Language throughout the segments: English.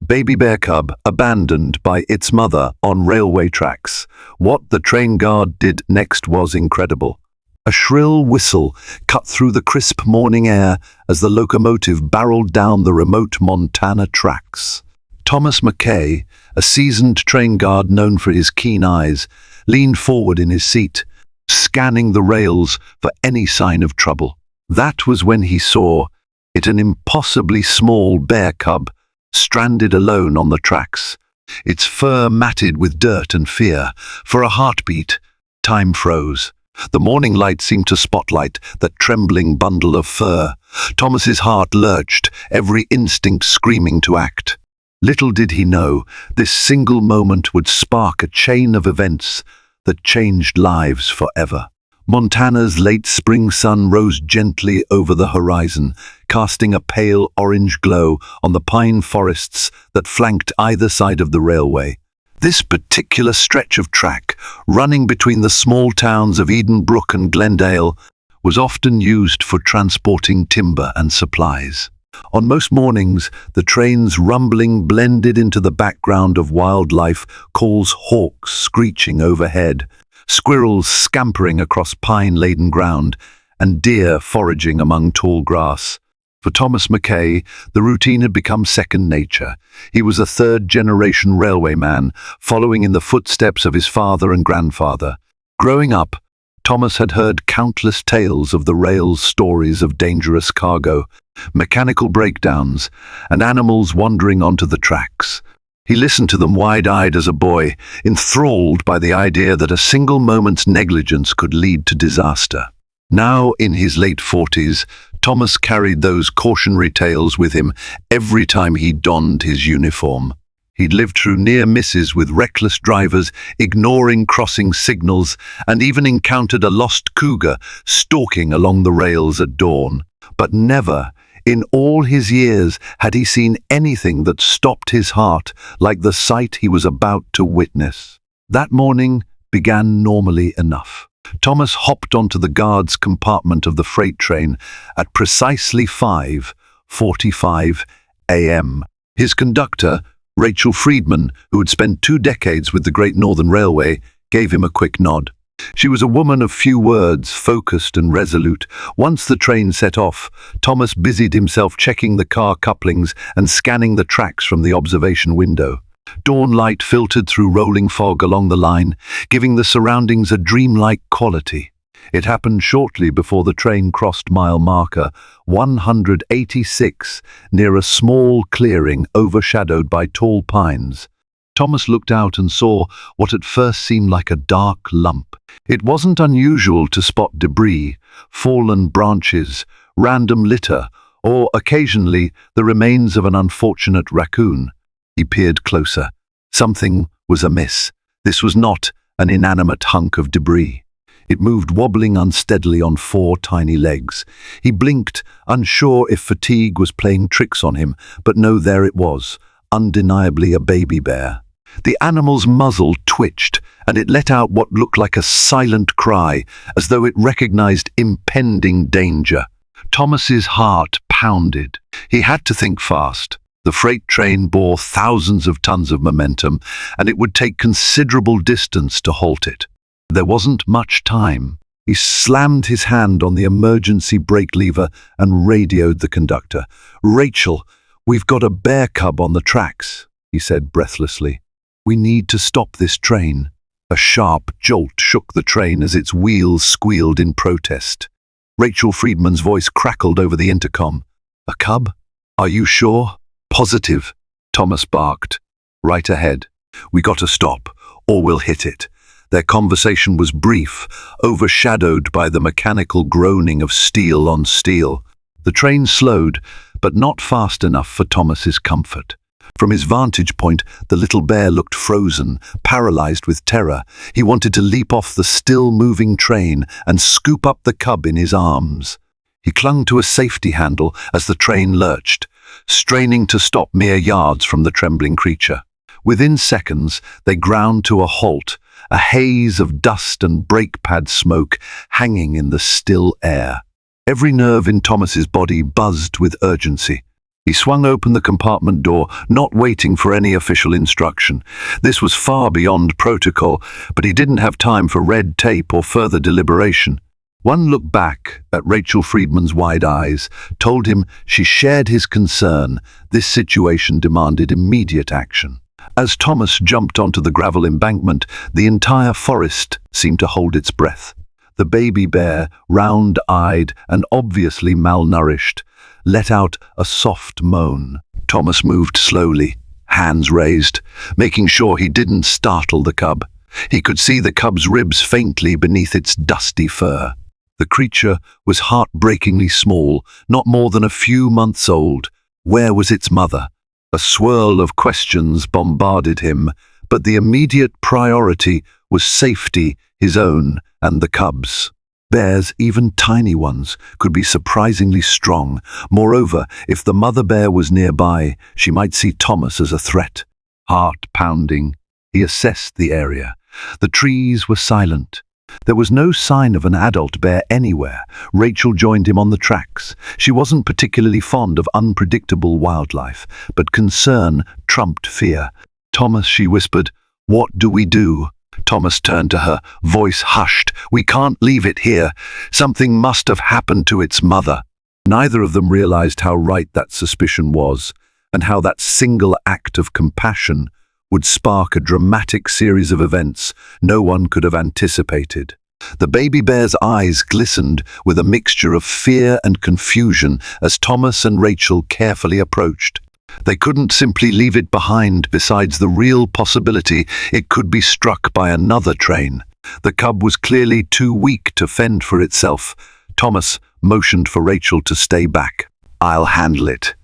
Baby bear cub abandoned by its mother on railway tracks. What the train guard did next was incredible. A shrill whistle cut through the crisp morning air as the locomotive barreled down the remote Montana tracks. Thomas McKay, a seasoned train guard known for his keen eyes, leaned forward in his seat, scanning the rails for any sign of trouble. That was when he saw it, an impossibly small bear cub, stranded alone on the tracks, its fur matted with dirt and fear. For a heartbeat, time froze. The morning light seemed to spotlight that trembling bundle of fur. Thomas's heart lurched, every instinct screaming to act. Little did he know, this single moment would spark a chain of events that changed lives forever. Montana's late spring sun rose gently over the horizon, casting a pale orange glow on the pine forests that flanked either side of the railway. This particular stretch of track, running between the small towns of Edenbrook and Glendale, was often used for transporting timber and supplies. On most mornings, the train's rumbling blended into the background of wildlife calls, hawks screeching overhead, squirrels scampering across pine-laden ground, and deer foraging among tall grass. For Thomas McKay, the routine had become second nature. He was a third-generation railwayman, following in the footsteps of his father and grandfather. Growing up, Thomas had heard countless tales of the rail's stories of dangerous cargo, mechanical breakdowns, and animals wandering onto the tracks. He listened to them wide-eyed as a boy, enthralled by the idea that a single moment's negligence could lead to disaster. Now, in his late 40s, Thomas carried those cautionary tales with him every time he donned his uniform. He'd lived through near misses with reckless drivers, ignoring crossing signals, and even encountered a lost cougar stalking along the rails at dawn. But never, in all his years, had he seen anything that stopped his heart like the sight he was about to witness. That morning began normally enough. Thomas hopped onto the guard's compartment of the freight train at precisely 5:45 a.m. His conductor, Rachel Friedman, who had spent 2 decades with the Great Northern Railway, gave him a quick nod. She was a woman of few words, focused and resolute. Once the train set off, Thomas busied himself checking the car couplings and scanning the tracks from the observation window. Dawn light filtered through rolling fog along the line, giving the surroundings a dreamlike quality. It happened shortly before the train crossed mile marker 186 near a small clearing overshadowed by tall pines. Thomas looked out and saw what at first seemed like a dark lump. It wasn't unusual to spot debris, fallen branches, random litter, or occasionally the remains of an unfortunate raccoon. He peered closer. Something was amiss. This was not an inanimate hunk of debris. It moved wobbling unsteadily on 4 tiny legs. He blinked, unsure if fatigue was playing tricks on him, but no, there it was, undeniably a baby bear. The animal's muzzle twitched, and it let out what looked like a silent cry, as though it recognized impending danger. Thomas's heart pounded. He had to think fast. The freight train bore thousands of tons of momentum, and it would take considerable distance to halt it. There wasn't much time. He slammed his hand on the emergency brake lever and radioed the conductor. "Rachel, we've got a bear cub on the tracks," he said breathlessly. "We need to stop this train." A sharp jolt shook the train as its wheels squealed in protest. Rachel Friedman's voice crackled over the intercom. "A cub? Are you sure?" "Positive," Thomas barked. "Right ahead. We gotta stop, or we'll hit it." Their conversation was brief, overshadowed by the mechanical groaning of steel on steel. The train slowed, but not fast enough for Thomas's comfort. From his vantage point, the little bear looked frozen, paralyzed with terror. He wanted to leap off the still-moving train and scoop up the cub in his arms. He clung to a safety handle as the train lurched, straining to stop mere yards from the trembling creature. Within seconds, they ground to a halt, a haze of dust and brake pad smoke hanging in the still air. Every nerve in Thomas's body buzzed with urgency. He swung open the compartment door, not waiting for any official instruction. This was far beyond protocol, but he didn't have time for red tape or further deliberation. One look back at Rachel Friedman's wide eyes told him she shared his concern. This situation demanded immediate action. As Thomas jumped onto the gravel embankment, the entire forest seemed to hold its breath. The baby bear, round-eyed and obviously malnourished, let out a soft moan. Thomas moved slowly, hands raised, making sure he didn't startle the cub. He could see the cub's ribs faintly beneath its dusty fur. The creature was heartbreakingly small, not more than a few months old. Where was its mother? A swirl of questions bombarded him, but the immediate priority was safety, his own and the cub's. Bears, even tiny ones, could be surprisingly strong. Moreover, if the mother bear was nearby, she might see Thomas as a threat. Heart pounding, he assessed the area. The trees were silent. There was no sign of an adult bear anywhere. Rachel joined him on the tracks. She wasn't particularly fond of unpredictable wildlife, but concern trumped fear. "Thomas," she whispered, "what do we do?" Thomas turned to her, voice hushed. "We can't leave it here. Something must have happened to its mother." Neither of them realized how right that suspicion was, and how that single act of compassion would spark a dramatic series of events no one could have anticipated. The baby bear's eyes glistened with a mixture of fear and confusion as Thomas and Rachel carefully approached. They couldn't simply leave it behind. Besides the real possibility it could be struck by another train. The cub was clearly too weak to fend for itself. Thomas motioned for Rachel to stay back. "I'll handle it.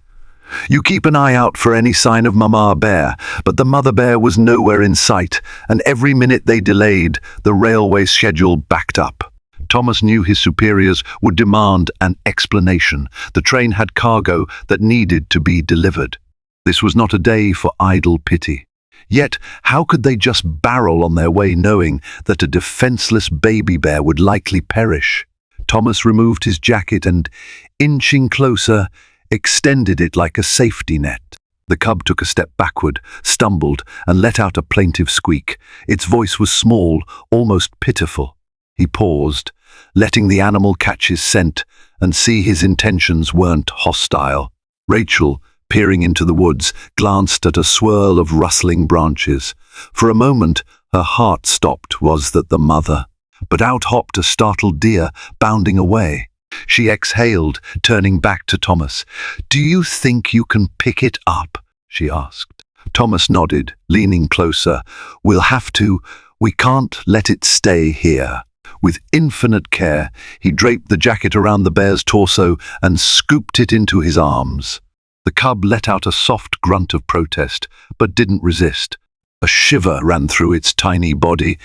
You keep an eye out for any sign of Mama Bear." But the mother bear was nowhere in sight, and every minute they delayed, the railway schedule backed up. Thomas knew his superiors would demand an explanation. The train had cargo that needed to be delivered. This was not a day for idle pity. Yet, how could they just barrel on their way knowing that a defenseless baby bear would likely perish? Thomas removed his jacket and, inching closer, extended it like a safety net. The cub took a step backward, stumbled, and let out a plaintive squeak. Its voice was small, almost pitiful. He paused, letting the animal catch his scent and see his intentions weren't hostile. Rachel, peering into the woods, glanced at a swirl of rustling branches. For a moment, her heart stopped. Was that the mother? But out hopped a startled deer, bounding away. She exhaled, turning back to Thomas. "Do you think you can pick it up?" she asked. Thomas nodded, leaning closer. "We'll have to. We can't let it stay here." With infinite care, he draped the jacket around the bear's torso and scooped it into his arms. The cub let out a soft grunt of protest, but didn't resist. A shiver ran through its tiny body.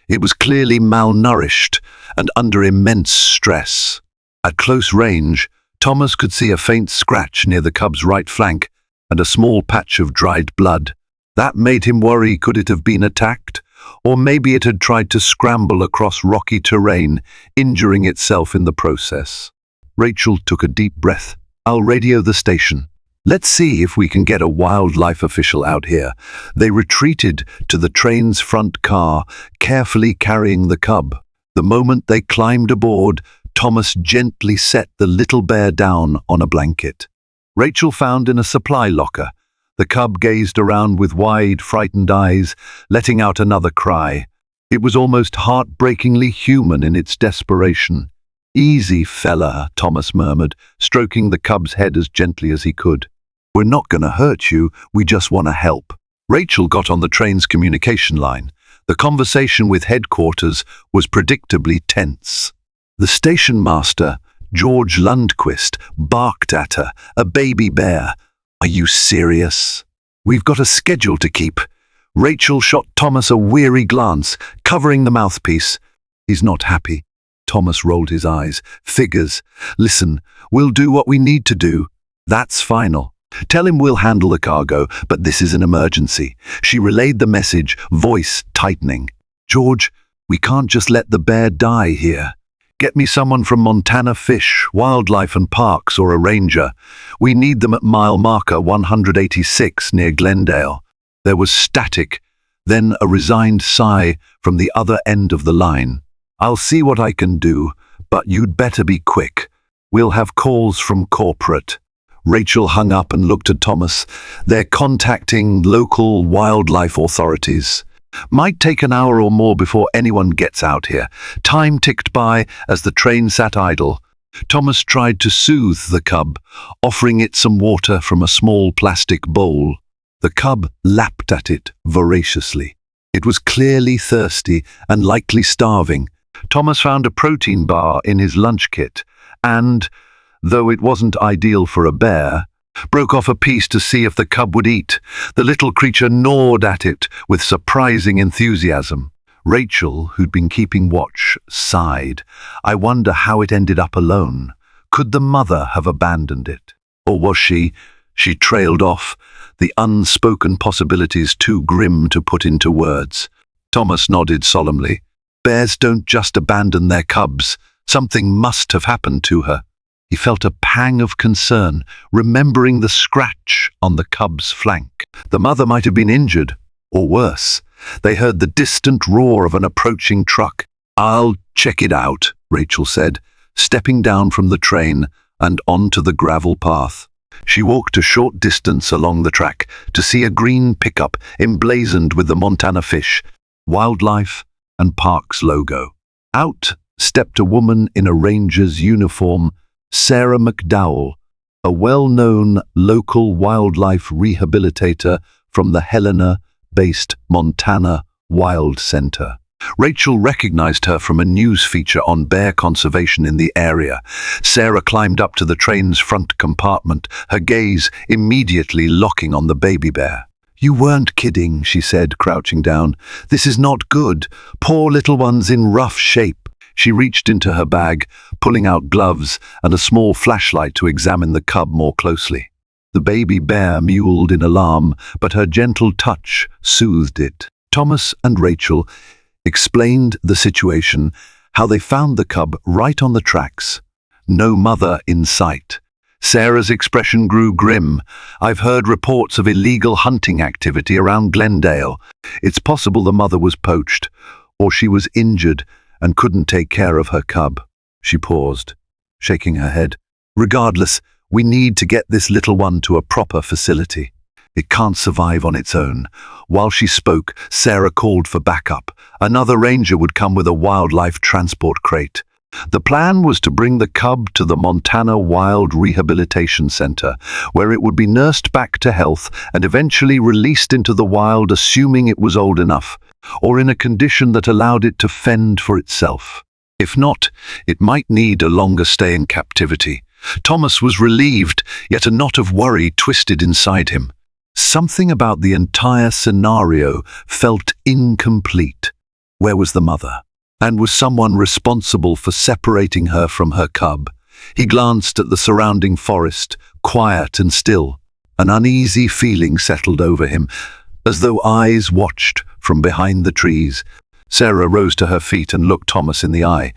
It was clearly malnourished and under immense stress. At close range, Thomas could see a faint scratch near the cub's right flank and a small patch of dried blood. That made him worry. Could it have been attacked? Or maybe it had tried to scramble across rocky terrain, injuring itself in the process. Rachel took a deep breath. "I'll radio the station. Let's see if we can get a wildlife official out here." They retreated to the train's front car, carefully carrying the cub. The moment they climbed aboard, Thomas gently set the little bear down on a blanket. Rachel found in a supply locker. The cub gazed around with wide, frightened eyes, letting out another cry. It was almost heartbreakingly human in its desperation. "Easy, fella," Thomas murmured, stroking the cub's head as gently as he could. "We're not going to hurt you, we just want to help." Rachel got on the train's communication line. The conversation with headquarters was predictably tense. The station master, George Lundquist, barked at her. "A baby bear. Are you serious? We've got a schedule to keep." Rachel shot Thomas a weary glance, covering the mouthpiece. "He's not happy." Thomas rolled his eyes. "Figures. Listen, we'll do what we need to do. That's final. Tell him we'll handle the cargo, but this is an emergency." She relayed the message, voice tightening. "George, we can't just let the bear die here. Get me someone from Montana Fish, Wildlife and Parks or a ranger. We need them at mile marker 186 near Glendale." There was static, then a resigned sigh from the other end of the line. "I'll see what I can do, but you'd better be quick. We'll have calls from corporate." Rachel hung up and looked at Thomas. "They're contacting local wildlife authorities. Might take an hour or more before anyone gets out here." Time ticked by as the train sat idle. Thomas tried to soothe the cub, offering it some water from a small plastic bowl. The cub lapped at it voraciously. It was clearly thirsty and likely starving. Thomas found a protein bar in his lunch kit and, though it wasn't ideal for a bear, broke off a piece to see if the cub would eat. The little creature gnawed at it with surprising enthusiasm. Rachel, who'd been keeping watch, sighed. "I wonder how it ended up alone. Could the mother have abandoned it? Or was she trailed off, the unspoken possibilities too grim to put into words." Thomas nodded solemnly. Bears don't just abandon their cubs. Something must have happened to her. He felt a pang of concern, remembering the scratch on the cub's flank. The mother might have been injured, or worse. They heard the distant roar of an approaching truck. "I'll check it out," Rachel said, stepping down from the train and onto the gravel path. She walked a short distance along the track to see a green pickup emblazoned with the Montana Fish, Wildlife and Parks logo. Out stepped a woman in a ranger's uniform, Sarah McDowell, a well-known local wildlife rehabilitator from the Helena-based Montana Wild Center. Rachel recognized her from a news feature on bear conservation in the area. Sarah climbed up to the train's front compartment, her gaze immediately locking on the baby bear. "You weren't kidding," she said, crouching down. "This is not good. Poor little one's in rough shape." She reached into her bag, pulling out gloves and a small flashlight to examine the cub more closely. The baby bear mewled in alarm, but her gentle touch soothed it. Thomas and Rachel explained the situation, how they found the cub right on the tracks. No mother in sight. Sarah's expression grew grim. "I've heard reports of illegal hunting activity around Glendale. It's possible the mother was poached, or she was injured and couldn't take care of her cub." She paused, shaking her head. "Regardless, we need to get this little one to a proper facility. It can't survive on its own." While she spoke, Sarah called for backup. Another ranger would come with a wildlife transport crate. The plan was to bring the cub to the Montana Wild Rehabilitation Center, where it would be nursed back to health and eventually released into the wild, assuming it was old enough, or in a condition that allowed it to fend for itself. If not, it might need a longer stay in captivity. Thomas was relieved, yet a knot of worry twisted inside him. Something about the entire scenario felt incomplete. Where was the mother? And was someone responsible for separating her from her cub? He glanced at the surrounding forest, quiet and still. An uneasy feeling settled over him, as though eyes watched from behind the trees. Sarah rose to her feet and looked Thomas in the eye.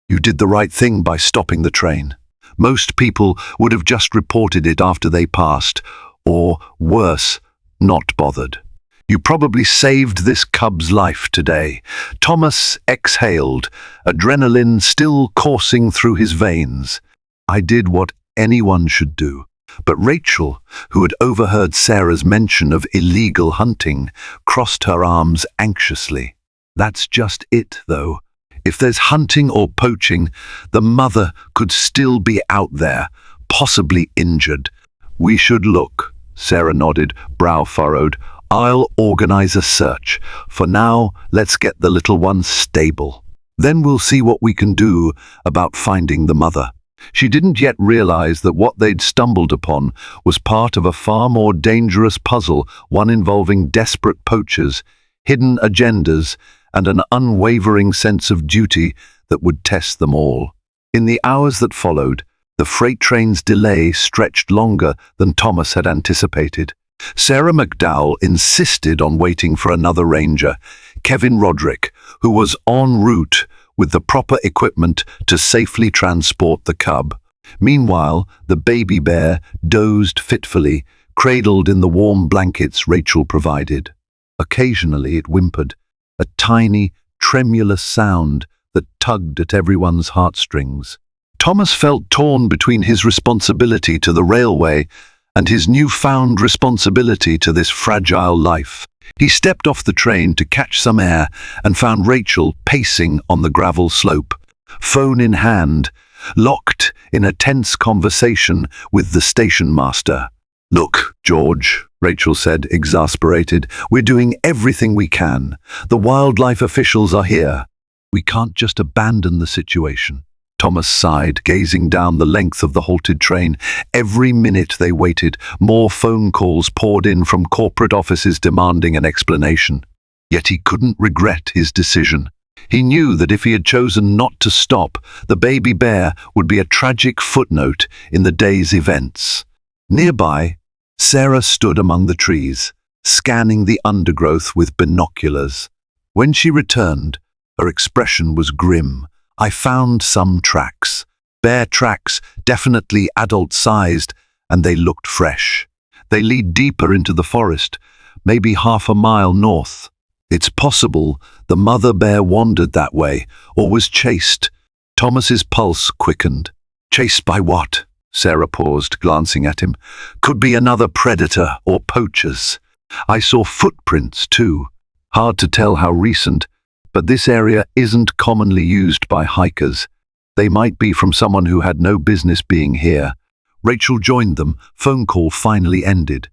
"You did the right thing by stopping the train. Most people would have just reported it after they passed, or, worse, not bothered. You probably saved this cub's life today." Thomas exhaled, adrenaline still coursing through his veins. "I did what anyone should do." But Rachel, who had overheard Sarah's mention of illegal hunting, crossed her arms anxiously. "That's just it, though. If there's hunting or poaching, the mother could still be out there, possibly injured. We should look." Sarah nodded, brow furrowed. "I'll organize a search. For now, let's get the little one stable. Then we'll see what we can do about finding the mother." She didn't yet realize that what they'd stumbled upon was part of a far more dangerous puzzle, one involving desperate poachers, hidden agendas, and an unwavering sense of duty that would test them all. In the hours that followed, the freight train's delay stretched longer than Thomas had anticipated. Sarah McDowell insisted on waiting for another ranger, Kevin Roderick, who was en route with the proper equipment to safely transport the cub. Meanwhile, the baby bear dozed fitfully, cradled in the warm blankets Rachel provided. Occasionally it whimpered, a tiny, tremulous sound that tugged at everyone's heartstrings. Thomas felt torn between his responsibility to the railway and his newfound responsibility to this fragile life. He stepped off the train to catch some air and found Rachel pacing on the gravel slope, phone in hand, locked in a tense conversation with the station master. "Look, George," Rachel said, exasperated, "we're doing everything we can. The wildlife officials are here. We can't just abandon the situation." Thomas sighed, gazing down the length of the halted train. Every minute they waited, more phone calls poured in from corporate offices demanding an explanation. Yet he couldn't regret his decision. He knew that if he had chosen not to stop, the baby bear would be a tragic footnote in the day's events. Nearby, Sarah stood among the trees, scanning the undergrowth with binoculars. When she returned, her expression was grim. "I found some tracks. Bear tracks, definitely adult-sized, and they looked fresh. They lead deeper into the forest, maybe half a mile north. It's possible the mother bear wandered that way, or was chased." Thomas's pulse quickened. "Chased by what?" Sarah paused, glancing at him. "Could be another predator or poachers. I saw footprints, too. Hard to tell how recent, but this area isn't commonly used by hikers. They might be from someone who had no business being here." Rachel joined them. Phone call finally ended.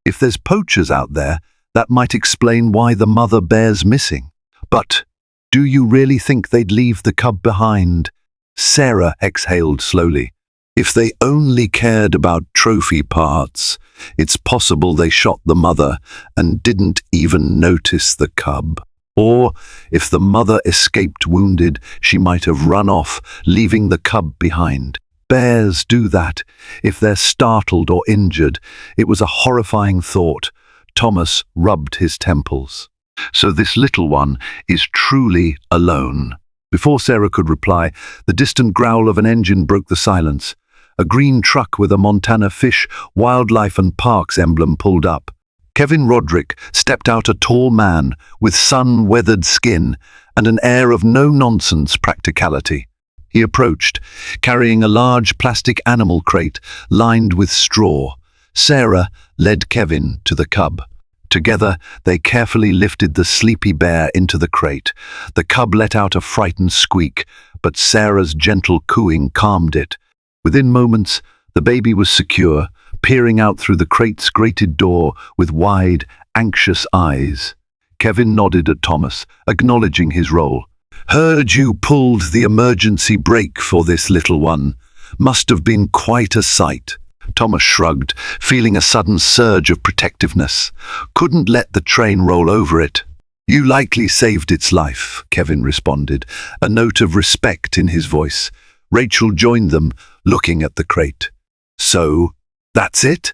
If there's poachers out there, that might explain why the mother bear's missing. But do you really think they'd leave the cub behind? Sarah exhaled slowly. If they only cared about trophy parts, it's possible they shot the mother and didn't even notice the cub. Or, if the mother escaped wounded, she might have run off, leaving the cub behind. Bears do that, if they're startled or injured. It was a horrifying thought. Thomas rubbed his temples. So this little one is truly alone. Before Sarah could reply, the distant growl of an engine broke the silence. A green truck with a Montana Fish, Wildlife and Parks emblem pulled up. Kevin Roderick stepped out, a tall man with sun-weathered skin and an air of no-nonsense practicality. He approached, carrying a large plastic animal crate lined with straw. Sarah led Kevin to the cub. Together, they carefully lifted the sleepy bear into the crate. The cub let out a frightened squeak, but Sarah's gentle cooing calmed it. Within moments, the baby was secure, peering out through the crate's grated door with wide, anxious eyes. Kevin nodded at Thomas, acknowledging his role. "Heard you pulled the emergency brake for this little one. Must have been quite a sight." Thomas shrugged, feeling a sudden surge of protectiveness. "Couldn't let the train roll over it." "You likely saved its life," Kevin responded, a note of respect in his voice. Rachel joined them, looking at the crate. "So, that's it?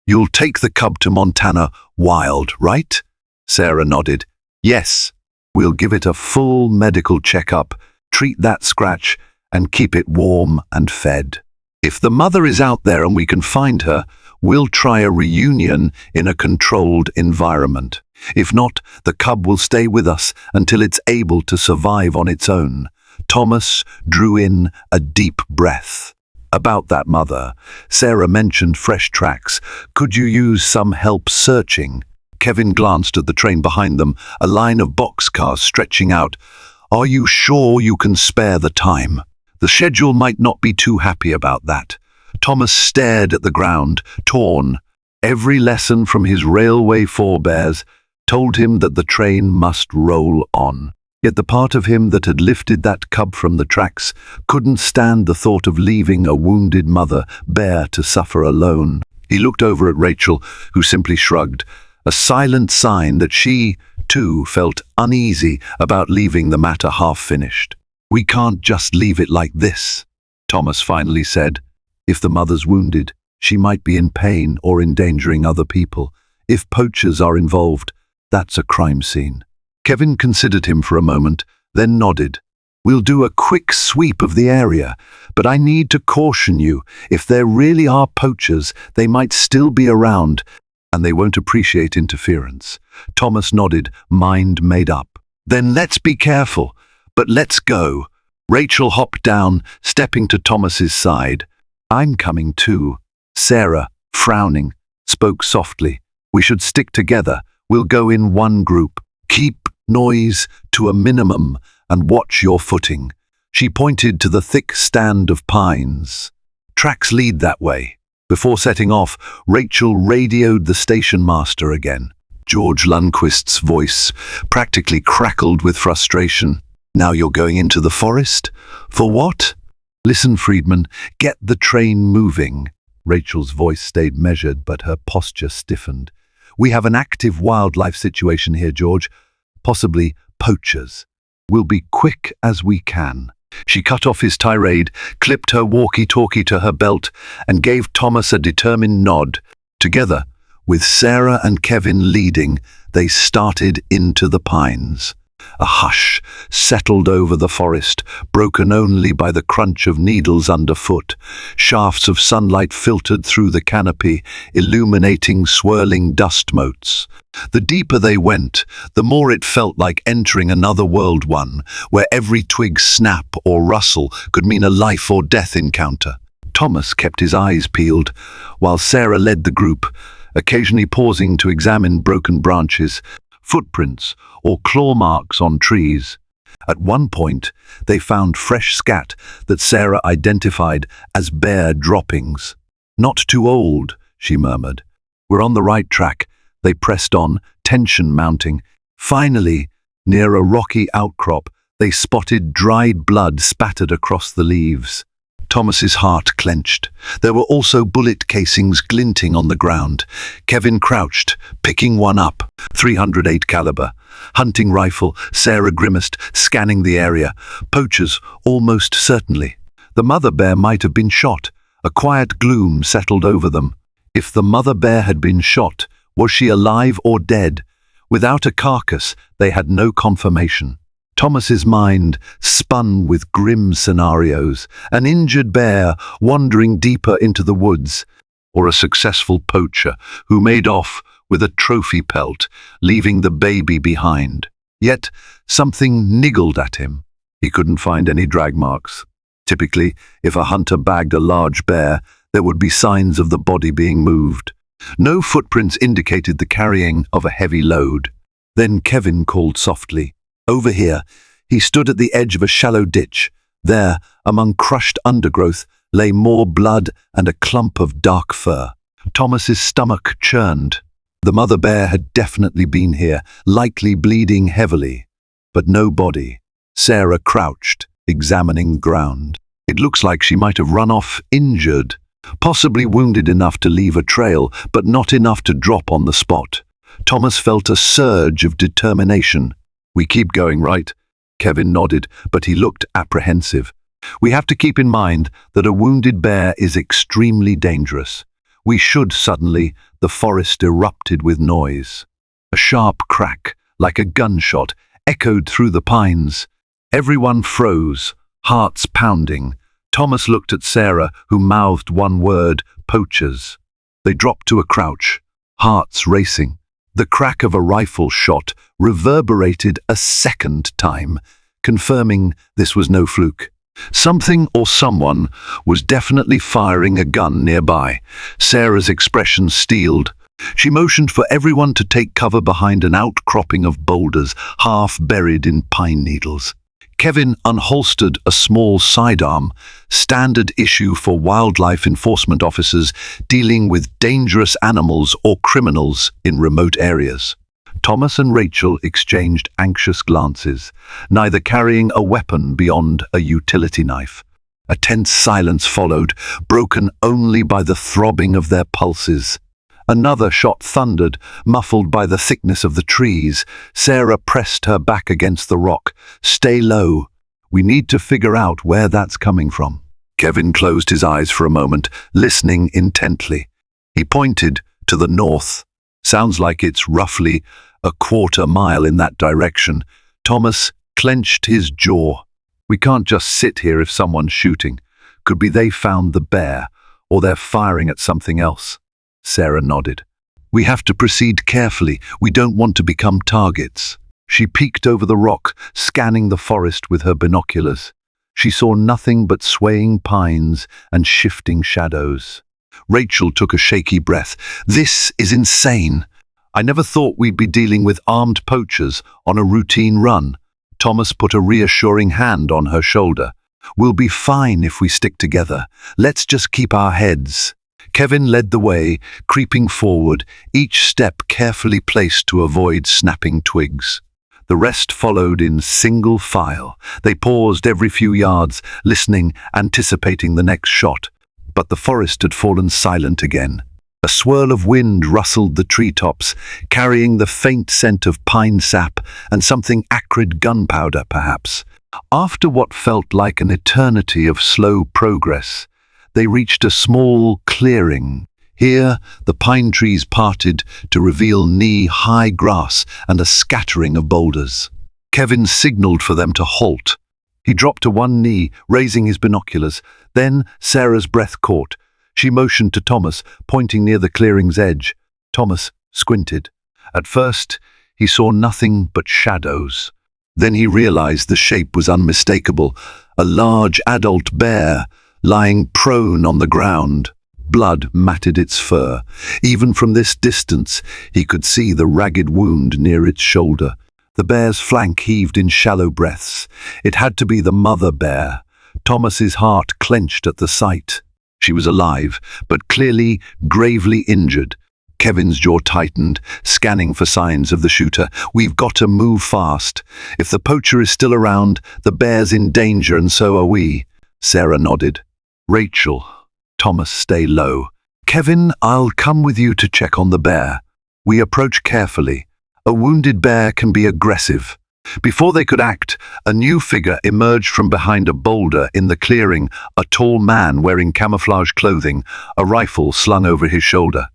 You'll take the cub to Montana wild, right?" Sarah nodded. "Yes. We'll give it a full medical checkup, treat that scratch, and keep it warm and fed. If the mother is out there and we can find her, we'll try a reunion in a controlled environment. If not, the cub will stay with us until it's able to survive on its own." Thomas drew in a deep breath. About that mother, Sarah mentioned fresh tracks. "Could you use some help searching?" Kevin glanced at the train behind them, a line of boxcars stretching out. "Are you sure you can spare the time?" The schedule might not be too happy about that. Thomas stared at the ground, torn. Every lesson from his railway forebears told him that the train must roll on. Yet the part of him that had lifted that cub from the tracks couldn't stand the thought of leaving a wounded mother bear to suffer alone. He looked over at Rachel, who simply shrugged, a silent sign that she, too, felt uneasy about leaving the matter half-finished. "We can't just leave it like this," Thomas finally said. "If the mother's wounded, she might be in pain or endangering other people. If poachers are involved, that's a crime scene." Kevin considered him for a moment, then nodded. We'll do a quick sweep of the area, but I need to caution you, if there really are poachers, they might still be around, and they won't appreciate interference." Thomas nodded, mind made up. "Then let's be careful, but let's go." Rachel hopped down, stepping to Thomas's side. "I'm coming too." Sarah, frowning, spoke softly. "We should stick together. We'll go in one group. Keep noise to a minimum and watch your footing." She pointed to the thick stand of pines. "Tracks lead that way." Before setting off, Rachel radioed the station master again. George Lundquist's voice practically crackled with frustration. "Now you're going into the forest? For what?" "Listen, Friedman, get the train moving." Rachel's voice stayed measured, but her posture stiffened. "We have an active wildlife situation here, George. Possibly poachers. We'll be quick as we can." She cut off his tirade, clipped her walkie-talkie to her belt, and gave Thomas a determined nod. Together, with Sarah and Kevin leading, they started into the pines. A hush settled over the forest, broken only by the crunch of needles underfoot. Shafts of sunlight filtered through the canopy, illuminating swirling dust motes. The deeper they went, the more it felt like entering another world, one where every twig snap or rustle could mean a life or death encounter. Thomas kept his eyes peeled, while Sarah led the group, occasionally pausing to examine broken branches, footprints, or claw marks on trees. At one point, they found fresh scat that Sarah identified as bear droppings. "Not too old," she murmured. "We're on the right track." They pressed on, tension mounting. Finally, near a rocky outcrop, they spotted dried blood spattered across the leaves. Thomas's heart clenched. There were also bullet casings glinting on the ground. Kevin crouched, picking one up. 308 caliber. Hunting rifle, Sarah grimaced, scanning the area. Poachers, almost certainly. The mother bear might have been shot. A quiet gloom settled over them. If the mother bear had been shot, was she alive or dead? Without a carcass, they had no confirmation. Thomas's mind spun with grim scenarios, an injured bear wandering deeper into the woods, or a successful poacher who made off with a trophy pelt, leaving the baby behind. Yet something niggled at him. He couldn't find any drag marks. Typically, if a hunter bagged a large bear, there would be signs of the body being moved. No footprints indicated the carrying of a heavy load. Then Kevin called softly. Over here, he stood at the edge of a shallow ditch. There, among crushed undergrowth, lay more blood and a clump of dark fur. Thomas's stomach churned. The mother bear had definitely been here, likely bleeding heavily. But no body. Sarah crouched, examining ground. "It looks like she might have run off injured, possibly wounded enough to leave a trail, but not enough to drop on the spot." Thomas felt a surge of determination. "We keep going, right?" Kevin nodded, but he looked apprehensive. "We have to keep in mind that a wounded bear is extremely dangerous. We should suddenly." The forest erupted with noise. A sharp crack, like a gunshot, echoed through the pines. Everyone froze, hearts pounding. Thomas looked at Sarah, who mouthed one word, "Poachers." They dropped to a crouch, hearts racing. The crack of a rifle shot reverberated a second time, confirming this was no fluke. Something or someone was definitely firing a gun nearby. Sarah's expression steeled. She motioned for everyone to take cover behind an outcropping of boulders, half buried in pine needles. Kevin unholstered a small sidearm, standard issue for wildlife enforcement officers dealing with dangerous animals or criminals in remote areas. Thomas and Rachel exchanged anxious glances, neither carrying a weapon beyond a utility knife. A tense silence followed, broken only by the throbbing of their pulses. Another shot thundered, muffled by the thickness of the trees. Sarah pressed her back against the rock. "Stay low. We need to figure out where that's coming from." Kevin closed his eyes for a moment, listening intently. He pointed to the north. "Sounds like it's roughly a quarter mile in that direction." Thomas clenched his jaw. We can't just sit here if someone's shooting. Could be they found the bear, or they're firing at something else. Sarah nodded. We have to proceed carefully. We don't want to become targets. She peeked over the rock, scanning the forest with her binoculars. She saw nothing but swaying pines and shifting shadows. Rachel took a shaky breath. This is insane. I never thought we'd be dealing with armed poachers on a routine run. Thomas put a reassuring hand on her shoulder. We'll be fine if we stick together. Let's just keep our heads. Kevin led the way, creeping forward, each step carefully placed to avoid snapping twigs. The rest followed in single file. They paused every few yards, listening, anticipating the next shot. But the forest had fallen silent again. A swirl of wind rustled the treetops, carrying the faint scent of pine sap and something acrid gunpowder, perhaps. After what felt like an eternity of slow progress, they reached a small clearing. Here, the pine trees parted to reveal knee-high grass and a scattering of boulders. Kevin signaled for them to halt. He dropped to one knee, raising his binoculars. Then Sarah's breath caught. She motioned to Thomas, pointing near the clearing's edge. Thomas squinted. At first, he saw nothing but shadows. Then he realized the shape was unmistakable. A large adult bear, lying prone on the ground. Blood matted its fur. Even from this distance, he could see the ragged wound near its shoulder. The bear's flank heaved in shallow breaths. It had to be the mother bear. Thomas's heart clenched at the sight. She was alive, but clearly gravely injured. Kevin's jaw tightened, scanning for signs of the shooter. We've got to move fast. If the poacher is still around, the bear's in danger, and so are we. Sarah nodded. Rachel. Thomas, stay low. Kevin, I'll come with you to check on the bear. We approach carefully. A wounded bear can be aggressive. Before they could act, a new figure emerged from behind a boulder in the clearing, a tall man wearing camouflage clothing, a rifle slung over his shoulder.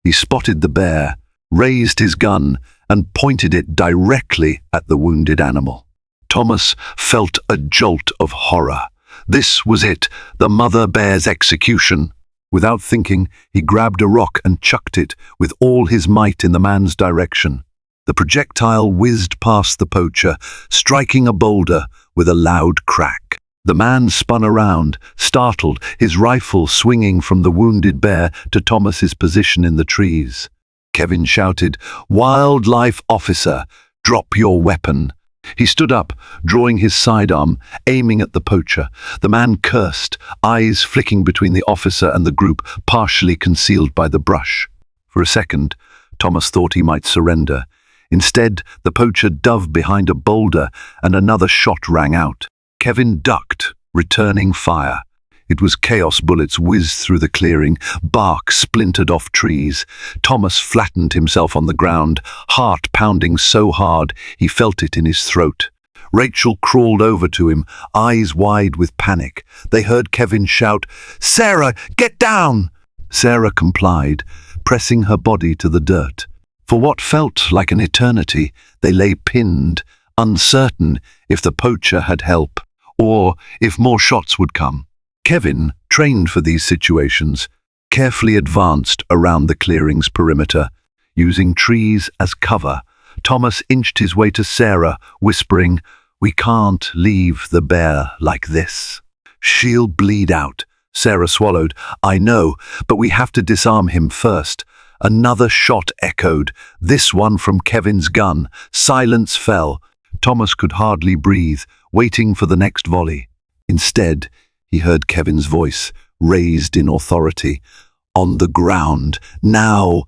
He spotted the bear, raised his gun, and pointed it directly at the wounded animal. Thomas felt a jolt of horror. This was it, the mother bear's execution. Without thinking, he grabbed a rock and chucked it with all his might in the man's direction. The projectile whizzed past the poacher, striking a boulder with a loud crack. The man spun around, startled, his rifle swinging from the wounded bear to Thomas's position in the trees. Kevin shouted, "Wildlife officer, drop your weapon." He stood up, drawing his sidearm, aiming at the poacher. The man cursed, eyes flicking between the officer and the group, partially concealed by the brush. For a second, Thomas thought he might surrender. Instead, the poacher dove behind a boulder and another shot rang out. Kevin ducked, returning fire. It was chaos. Bullets whizzed through the clearing, bark splintered off trees. Thomas flattened himself on the ground, heart pounding so hard he felt it in his throat. Rachel crawled over to him, eyes wide with panic. They heard Kevin shout, "Sarah, get down!" Sarah complied, pressing her body to the dirt. For what felt like an eternity, they lay pinned, uncertain if the poacher had help, or if more shots would come. Kevin, trained for these situations, carefully advanced around the clearing's perimeter, using trees as cover. Thomas inched his way to Sarah, whispering, "We can't leave the bear like this. She'll bleed out." Sarah swallowed. "I know, but we have to disarm him first." Another shot echoed, this one from Kevin's gun. Silence fell. Thomas could hardly breathe, waiting for the next volley. Instead, he heard Kevin's voice, raised in authority. "On the ground, now!"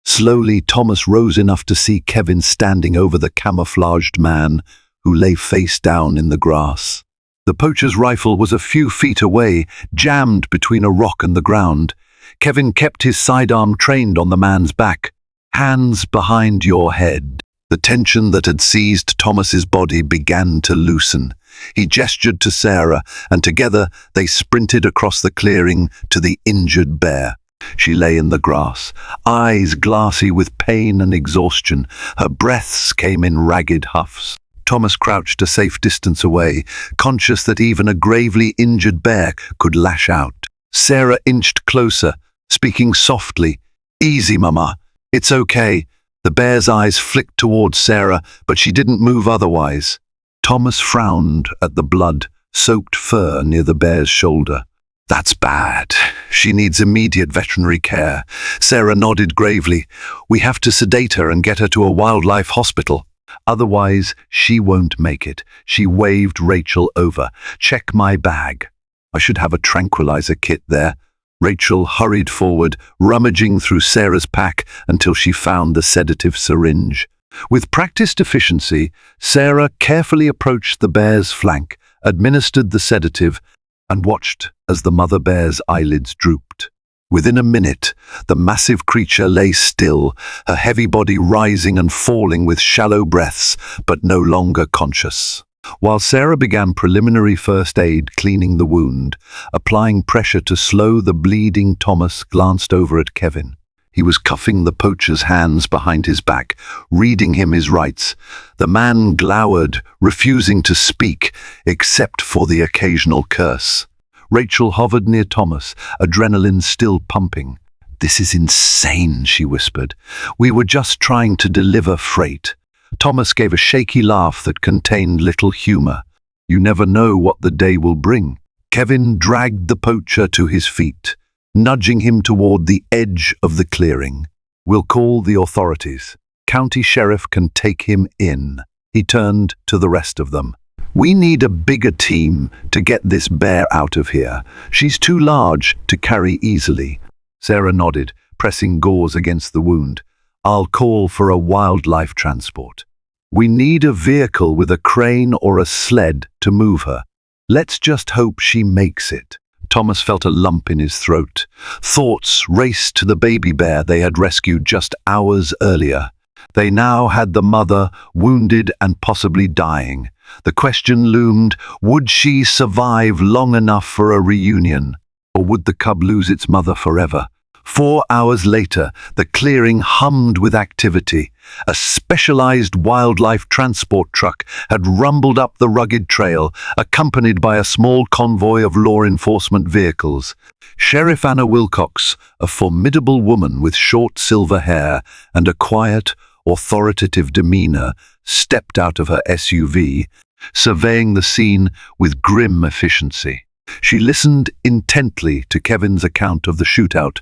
Slowly, Thomas rose enough to see Kevin standing over the camouflaged man, who lay face down in the grass. The poacher's rifle was a few feet away, jammed between a rock and the ground. Kevin kept his sidearm trained on the man's back. "Hands behind your head." The tension that had seized Thomas's body began to loosen. He gestured to Sarah, and together they sprinted across the clearing to the injured bear. She lay in the grass, eyes glassy with pain and exhaustion. Her breaths came in ragged huffs. Thomas crouched a safe distance away, conscious that even a gravely injured bear could lash out. Sarah inched closer, speaking softly. "Easy, Mama. It's okay." The bear's eyes flicked towards Sarah, but she didn't move otherwise. Thomas frowned at the blood-soaked fur near the bear's shoulder. "That's bad. She needs immediate veterinary care." Sarah nodded gravely. "We have to sedate her and get her to a wildlife hospital. Otherwise, she won't make it." She waved Rachel over. "Check my bag. I should have a tranquilizer kit there." Rachel hurried forward, rummaging through Sarah's pack until she found the sedative syringe. With practiced efficiency, Sarah carefully approached the bear's flank, administered the sedative, and watched as the mother bear's eyelids drooped. Within a minute, the massive creature lay still, her heavy body rising and falling with shallow breaths, but no longer conscious. While Sarah began preliminary first aid, cleaning the wound, applying pressure to slow the bleeding, Thomas glanced over at Kevin. He was cuffing the poacher's hands behind his back, reading him his rights. The man glowered, refusing to speak, except for the occasional curse. Rachel hovered near Thomas, adrenaline still pumping. "This is insane," she whispered. "We were just trying to deliver freight." Thomas gave a shaky laugh that contained little humor. "You never know what the day will bring." Kevin dragged the poacher to his feet, nudging him toward the edge of the clearing. "We'll call the authorities. County sheriff can take him in." He turned to the rest of them. "We need a bigger team to get this bear out of here. She's too large to carry easily." Sarah nodded, pressing gauze against the wound. "I'll call for a wildlife transport. We need a vehicle with a crane or a sled to move her. Let's just hope she makes it." Thomas felt a lump in his throat. Thoughts raced to the baby bear they had rescued just hours earlier. They now had the mother, wounded and possibly dying. The question loomed, would she survive long enough for a reunion? Or would the cub lose its mother forever? 4 hours later, the clearing hummed with activity. A specialized wildlife transport truck had rumbled up the rugged trail, accompanied by a small convoy of law enforcement vehicles. Sheriff Anna Wilcox, a formidable woman with short silver hair and a quiet, authoritative demeanor, stepped out of her SUV, surveying the scene with grim efficiency. She listened intently to Kevin's account of the shootout,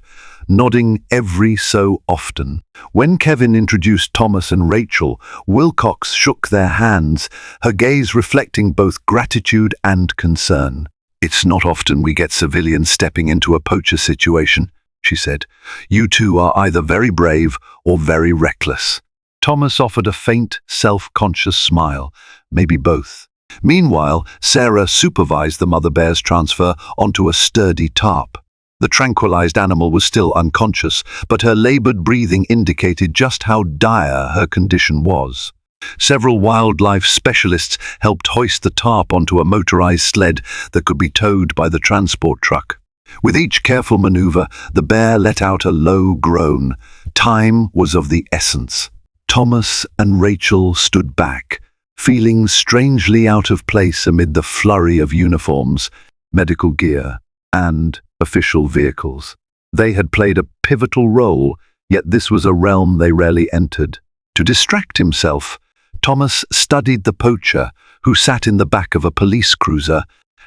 nodding every so often. When Kevin introduced Thomas and Rachel, Wilcox shook their hands, her gaze reflecting both gratitude and concern. "It's not often we get civilians stepping into a poacher situation," she said. "You two are either very brave or very reckless." Thomas offered a faint, self-conscious smile, maybe both. Meanwhile, Sarah supervised the mother bear's transfer onto a sturdy tarp. The tranquilized animal was still unconscious, but her labored breathing indicated just how dire her condition was. Several wildlife specialists helped hoist the tarp onto a motorized sled that could be towed by the transport truck. With each careful maneuver, the bear let out a low groan. Time was of the essence. Thomas and Rachel stood back, feeling strangely out of place amid the flurry of uniforms, medical gear, and official vehicles. They had played a pivotal role, yet this was a realm they rarely entered. To distract himself, Thomas studied the poacher, who sat in the back of a police cruiser,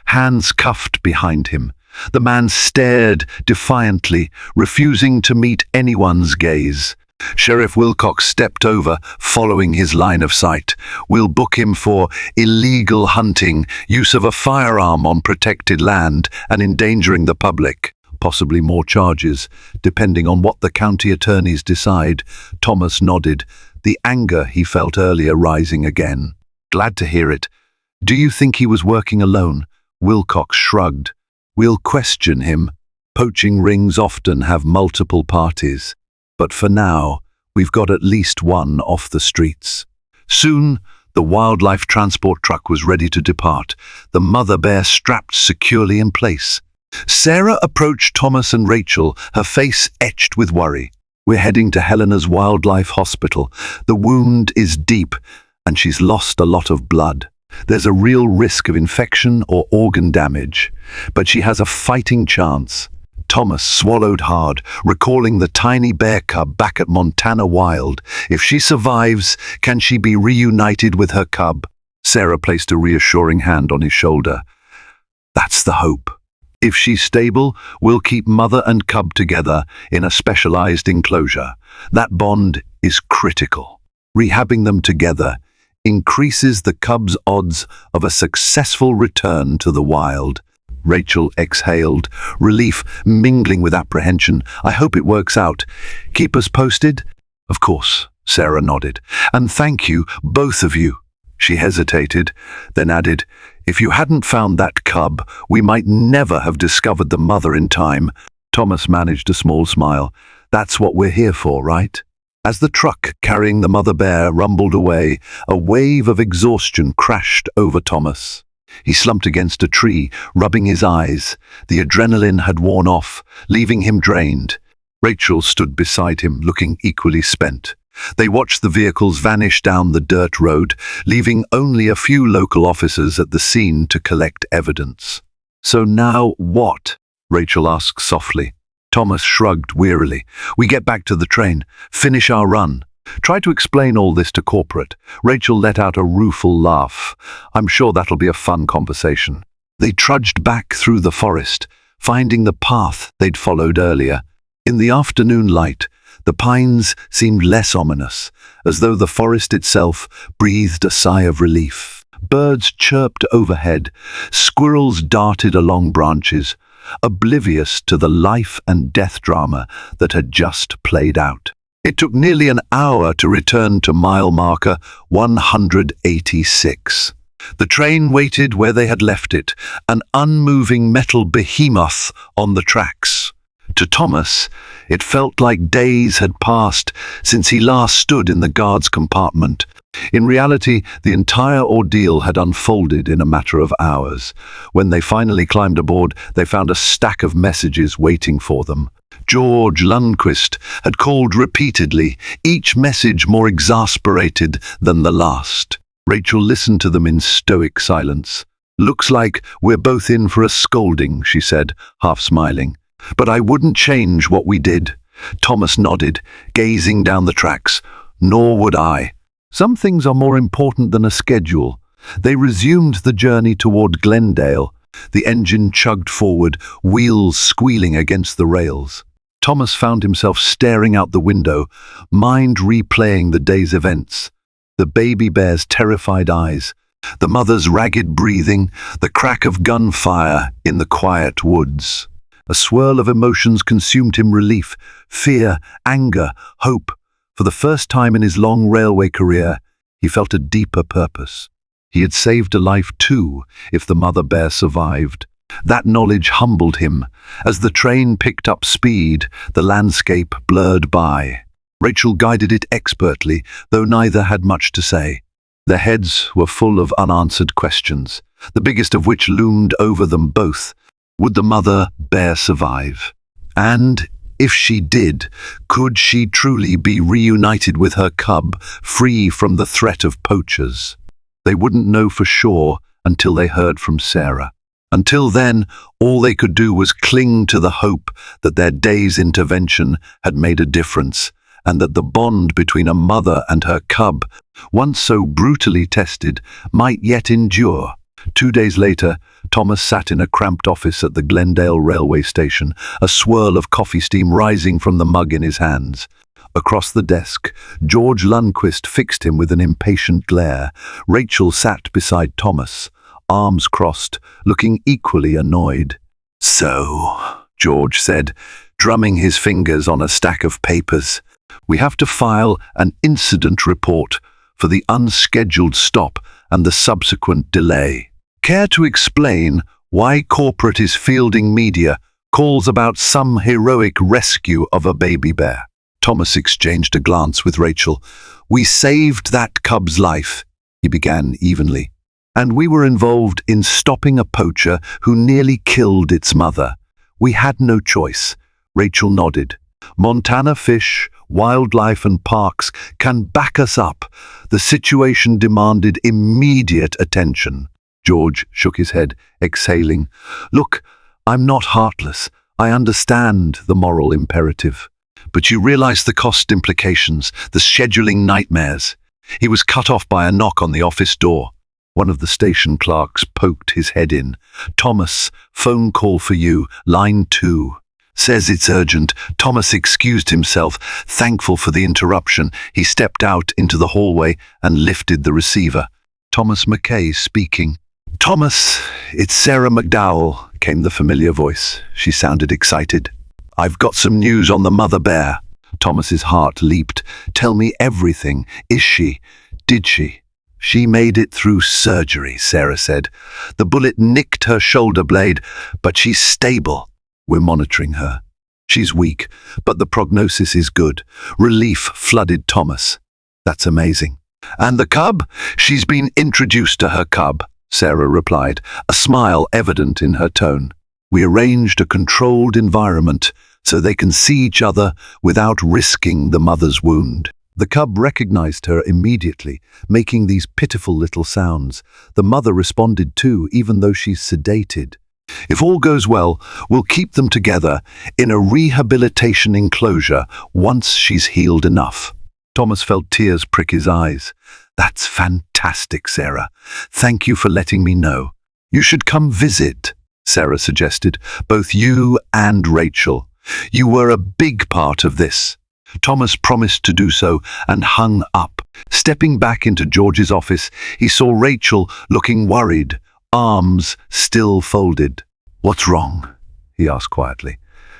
hands cuffed behind him. The man stared defiantly, refusing to meet anyone's gaze. Sheriff Wilcox stepped over, following his line of sight. "We'll book him for illegal hunting, use of a firearm on protected land, and endangering the public. Possibly more charges, depending on what the county attorneys decide." Thomas nodded, the anger he felt earlier rising again. "Glad to hear it. Do you think he was working alone?" Wilcox shrugged. "We'll question him. Poaching rings often have multiple parties. But for now, we've got at least one off the streets." Soon, the wildlife transport truck was ready to depart, the mother bear strapped securely in place. Sarah approached Thomas and Rachel, her face etched with worry. "We're heading to Helena's Wildlife Hospital. The wound is deep, and she's lost a lot of blood. There's a real risk of infection or organ damage, but she has a fighting chance. Thomas swallowed hard, recalling the tiny bear cub back at Montana Wild. If she survives, can she be reunited with her cub? Sarah placed a reassuring hand on his shoulder. That's the hope. If she's stable, we'll keep mother and cub together in a specialized enclosure. That bond is critical. Rehabbing them together increases the cub's odds of a successful return to the wild. Rachel exhaled, relief mingling with apprehension. I hope it works out. Keep us posted? Of course, Sarah nodded. And thank you, both of you. She hesitated, then added, if you hadn't found that cub, we might never have discovered the mother in time. Thomas managed a small smile. That's what we're here for, right? As the truck carrying the mother bear rumbled away, a wave of exhaustion crashed over Thomas. He slumped against a tree, rubbing his eyes. The adrenaline had worn off, leaving him drained. Rachel stood beside him, looking equally spent. They watched the vehicles vanish down the dirt road, leaving only a few local officers at the scene to collect evidence. So now what? Rachel asked softly. Thomas shrugged wearily. We get back to the train, finish our run. Try to explain all this to corporate. Rachel let out a rueful laugh. I'm sure that'll be a fun conversation. They trudged back through the forest, finding the path they'd followed earlier. In the afternoon light, the pines seemed less ominous, as though the forest itself breathed a sigh of relief. Birds chirped overhead, squirrels darted along branches, oblivious to the life and death drama that had just played out. It took nearly an hour to return to mile marker 186. The train waited where they had left it, an unmoving metal behemoth on the tracks. To Thomas, it felt like days had passed since he last stood in the guard's compartment. In reality, the entire ordeal had unfolded in a matter of hours. When they finally climbed aboard, they found a stack of messages waiting for them. George Lundquist had called repeatedly, each message more exasperated than the last. Rachel listened to them in stoic silence. Looks like we're both in for a scolding, she said, half smiling. But I wouldn't change what we did. Thomas nodded, gazing down the tracks. Nor would I. Some things are more important than a schedule. They resumed the journey toward Glendale. The engine chugged forward, wheels squealing against the rails. Thomas found himself staring out the window, mind replaying the day's events. The baby bear's terrified eyes, the mother's ragged breathing, the crack of gunfire in the quiet woods. A swirl of emotions consumed him: relief, fear, anger, hope. For the first time in his long railway career, he felt a deeper purpose. He had saved a life too, if the mother bear survived. That knowledge humbled him. As the train picked up speed, the landscape blurred by. Rachel guided it expertly, though neither had much to say. Their heads were full of unanswered questions, the biggest of which loomed over them both. Would the mother bear survive? And if she did, could she truly be reunited with her cub, free from the threat of poachers? They wouldn't know for sure until they heard from Sarah. Until then, all they could do was cling to the hope that their day's intervention had made a difference, and that the bond between a mother and her cub, once so brutally tested, might yet endure. 2 days later, Thomas sat in a cramped office at the Glendale railway station, a swirl of coffee steam rising from the mug in his hands. Across the desk, George Lundquist fixed him with an impatient glare. Rachel sat beside Thomas, arms crossed, looking equally annoyed. So, George said, drumming his fingers on a stack of papers, we have to file an incident report for the unscheduled stop and the subsequent delay. Care to explain why corporate is fielding media calls about some heroic rescue of a baby bear? Thomas exchanged a glance with Rachel. We saved that cub's life, he began evenly, and we were involved in stopping a poacher who nearly killed its mother. We had no choice. Rachel nodded. Montana fish Wildlife and parks can back us up. The situation demanded immediate attention. George shook his head, exhaling. Look, I'm not heartless. I understand the moral imperative. But you realize the cost implications, the scheduling nightmares. He was cut off by a knock on the office door. One of the station clerks poked his head in. Thomas, phone call for you, line 2. Says it's urgent. Thomas excused himself, thankful for the interruption. He stepped out into the hallway and lifted the receiver. Thomas McKay speaking. Thomas, it's Sarah McDowell, came the familiar voice. She sounded excited. I've got some news on the mother bear. Thomas's heart leaped. Tell me everything. Is she? Did she? She made it through surgery, Sarah said. The bullet nicked her shoulder blade, but she's stable. We're monitoring her. She's weak, but the prognosis is good. Relief flooded Thomas. That's amazing. And the cub? She's been introduced to her cub, Sarah replied, a smile evident in her tone. We arranged a controlled environment so they can see each other without risking the mother's wound. The cub recognized her immediately, making these pitiful little sounds. The mother responded too, even though she's sedated. If all goes well, we'll keep them together in a rehabilitation enclosure once she's healed enough. Thomas felt tears prick his eyes. That's fantastic, Sarah. Thank you for letting me know. You should come visit, Sarah suggested, both you and Rachel. You were a big part of this. Thomas promised to do so and hung up. Stepping back into George's office, he saw Rachel looking worried, arms still folded. What's wrong? He asked quietly.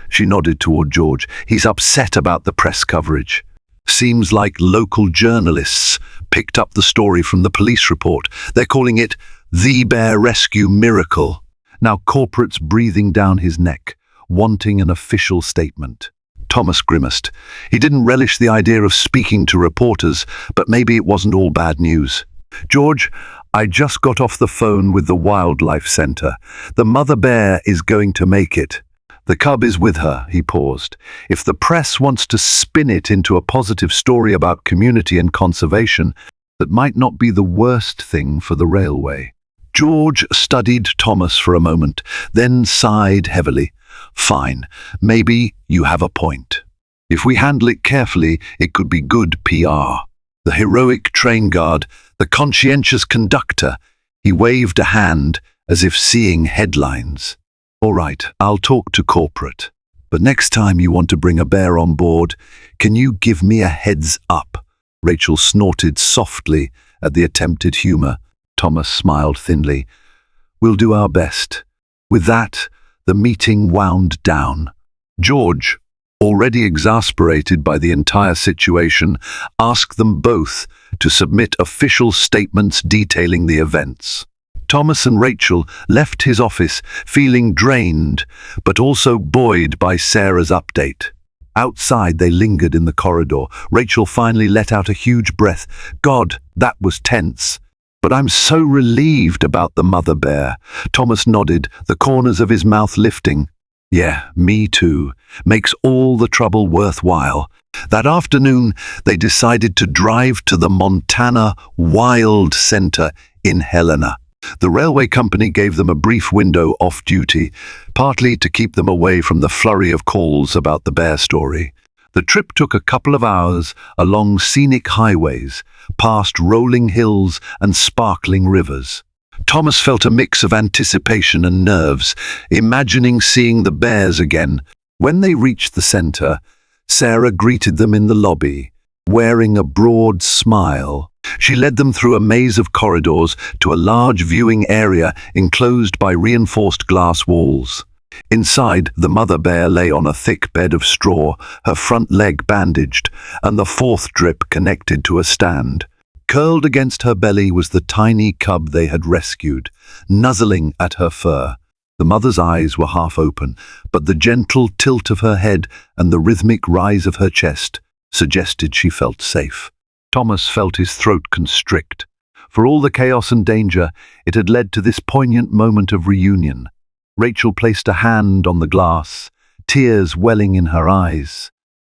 She nodded toward George. He's upset about the press coverage. Seems like local journalists picked up the story from the police report. They're calling it the bear rescue miracle. Now corporate's breathing down his neck, wanting an official statement. Thomas grimaced. He didn't relish the idea of speaking to reporters, but maybe it wasn't all bad news. George, I just got off the phone with the wildlife center. The mother bear is going to make it. The cub is with her, he paused. If the press wants to spin it into a positive story about community and conservation, that might not be the worst thing for the railway. George studied Thomas for a moment, then sighed heavily. Fine, maybe you have a point. If we handle it carefully, it could be good PR. The heroic train guard, the conscientious conductor, he waved a hand as if seeing headlines. All right, I'll talk to corporate. But next time you want to bring a bear on board, can you give me a heads up? Rachel snorted softly at the attempted humor. Thomas smiled thinly. We'll do our best. With that, the meeting wound down. George, already exasperated by the entire situation, asked them both to submit official statements detailing the events. Thomas and Rachel left his office feeling drained, but also buoyed by Sarah's update. Outside, they lingered in the corridor. Rachel finally let out a huge breath. God, that was tense. But I'm so relieved about the mother bear. Thomas nodded, the corners of his mouth lifting. Yeah, me too. Makes all the trouble worthwhile. That afternoon, they decided to drive to the Montana Wild Center in Helena. The railway company gave them a brief window off duty, partly to keep them away from the flurry of calls about the bear story. The trip took a couple of hours along scenic highways, past rolling hills and sparkling rivers. Thomas felt a mix of anticipation and nerves, imagining seeing the bears again. When they reached the center, Sarah greeted them in the lobby, wearing a broad smile. She led them through a maze of corridors to a large viewing area enclosed by reinforced glass walls. Inside, the mother bear lay on a thick bed of straw, her front leg bandaged, and the fourth drip connected to a stand. Curled against her belly was the tiny cub they had rescued, nuzzling at her fur. The mother's eyes were half open, but the gentle tilt of her head and the rhythmic rise of her chest suggested she felt safe. Thomas felt his throat constrict. For all the chaos and danger, it had led to this poignant moment of reunion. Rachel placed a hand on the glass, tears welling in her eyes.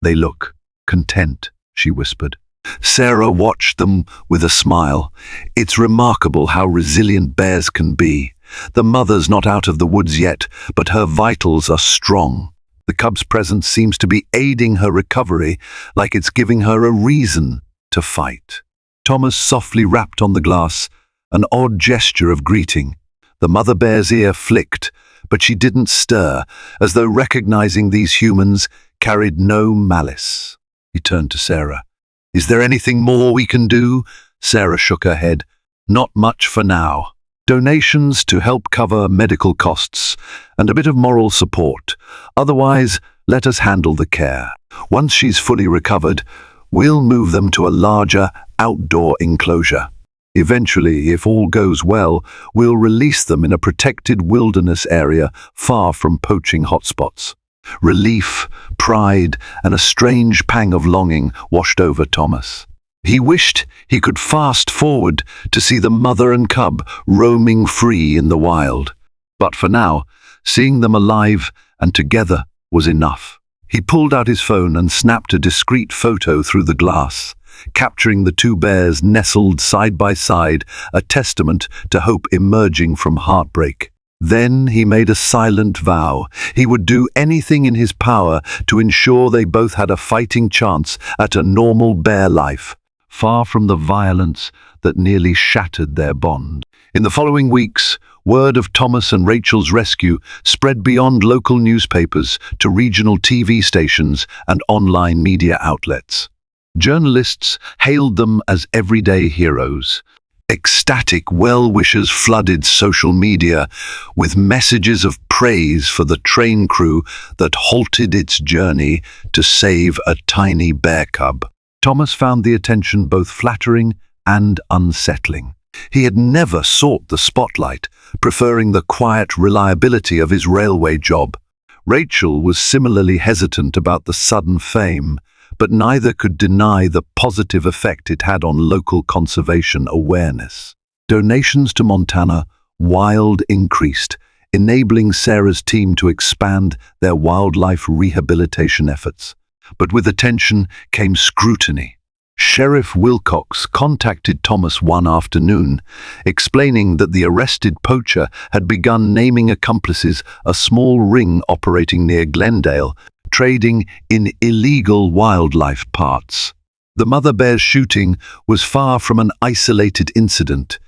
They look. Content, she whispered. Sarah watched them with a smile. It's remarkable how resilient bears can be. The mother's not out of the woods yet, but her vitals are strong. The cub's presence seems to be aiding her recovery, like it's giving her a reason to fight. Thomas softly rapped on the glass, an odd gesture of greeting. The mother bear's ear flicked, but she didn't stir, as though recognizing these humans carried no malice. He turned to Sarah. Is there anything more we can do? Sarah shook her head. Not much for now. Donations to help cover medical costs and a bit of moral support. Otherwise, let us handle the care. Once she's fully recovered, we'll move them to a larger outdoor enclosure. Eventually, if all goes well, we'll release them in a protected wilderness area far from poaching hotspots. Relief, pride, and a strange pang of longing washed over Thomas. He wished he could fast forward to see the mother and cub roaming free in the wild. But for now, seeing them alive and together was enough. He pulled out his phone and snapped a discreet photo through the glass, capturing the two bears nestled side by side, a testament to hope emerging from heartbreak. Then he made a silent vow. He would do anything in his power to ensure they both had a fighting chance at a normal bear life, far from the violence that nearly shattered their bond. In the following weeks, word of Thomas and Rachel's rescue spread beyond local newspapers to regional TV stations and online media outlets. Journalists hailed them as everyday heroes. Ecstatic well-wishers flooded social media with messages of praise for the train crew that halted its journey to save a tiny bear cub. Thomas found the attention both flattering and unsettling. He had never sought the spotlight, preferring the quiet reliability of his railway job. Rachel was similarly hesitant about the sudden fame, but neither could deny the positive effect it had on local conservation awareness. Donations to Montana Wild increased, enabling Sarah's team to expand their wildlife rehabilitation efforts. But with attention came scrutiny. Sheriff Wilcox contacted Thomas one afternoon, explaining that the arrested poacher had begun naming accomplices, a small ring operating near Glendale, trading in illegal wildlife parts. The mother bear's shooting was far from an isolated incident.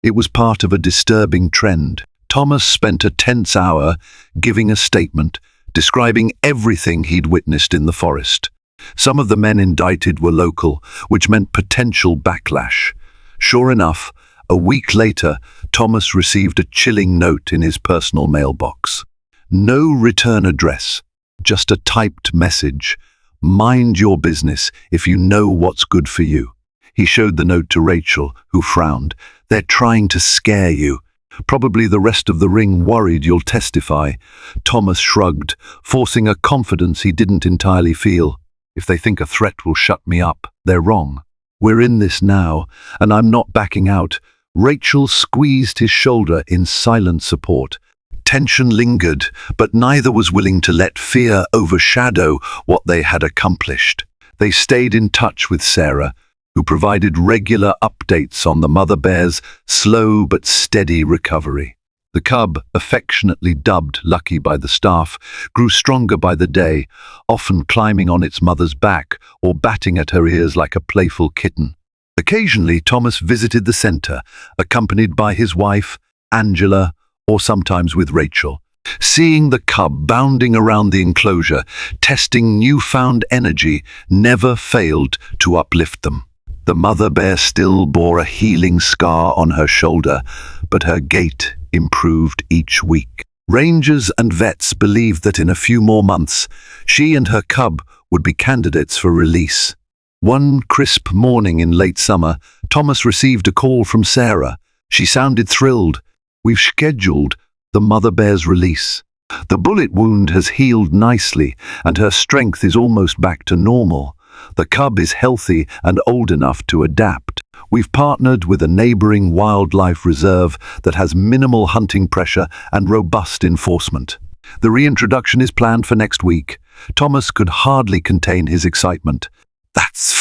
It was part of a disturbing trend. Thomas spent a tense hour giving a statement, describing everything he'd witnessed in the forest. Some of the men indicted were local, which meant potential backlash. Sure enough, a week later, Thomas received a chilling note in his personal mailbox. No return address. Just a typed message. Mind your business if you know what's good for you. He showed the note to Rachel, who frowned. They're trying to scare you. Probably the rest of the ring worried you'll testify. Thomas shrugged, forcing a confidence he didn't entirely feel. If they think a threat will shut me up, they're wrong. We're in this now, and I'm not backing out. Rachel squeezed his shoulder in silent support. Tension lingered, but neither was willing to let fear overshadow what they had accomplished. They stayed in touch with Sarah, who provided regular updates on the mother bear's slow but steady recovery. The cub, affectionately dubbed Lucky by the staff, grew stronger by the day, often climbing on its mother's back or batting at her ears like a playful kitten. Occasionally, Thomas visited the center, accompanied by his wife, Angela, or sometimes with Rachel. Seeing the cub bounding around the enclosure, testing newfound energy, never failed to uplift them. The mother bear still bore a healing scar on her shoulder, but her gait improved each week. Rangers and vets believed that in a few more months, she and her cub would be candidates for release. One crisp morning in late summer, Thomas received a call from Sarah. She sounded thrilled. We've scheduled the mother bear's release. The bullet wound has healed nicely, and her strength is almost back to normal. The cub is healthy and old enough to adapt. We've partnered with a neighboring wildlife reserve that has minimal hunting pressure and robust enforcement. The reintroduction is planned for next week. Thomas could hardly contain his excitement.